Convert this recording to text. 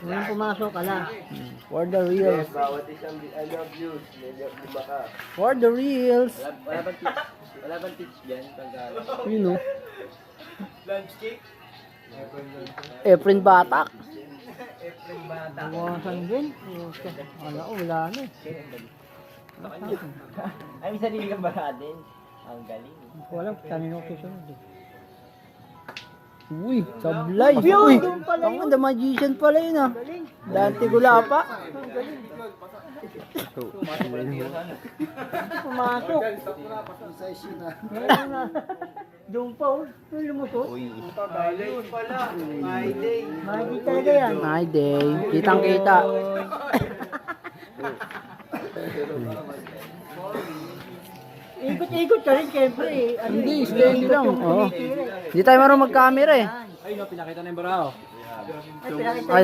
Walang pumasok ka lang. For the reals. Bawat isang I love you. Lima ka. For the reals. Wala bang tips dyan? Pagkala. You know. Lunch cake? Efren Batak. Bawasan din. Wala ko, wala na eh. Ay, may sarili kang baka din. Ang galing. Hindi ko alam, kanino ko susunod eh. Uy, sablay. Uy, ang the magician pala yun ah. Dante Gulapa. Pumasok. Ngayon na. Doon pa oh. Doon lumusot. Pala. My day. Magic talaga yan. My day. Kitang kita. Ikot-ikot ka rin, syempre eh. Ano, Hindi, eh, steady lang. yung Oo. tinitira eh. Hindi tayo marunong mag-camera eh. Ay, pinakita Ay,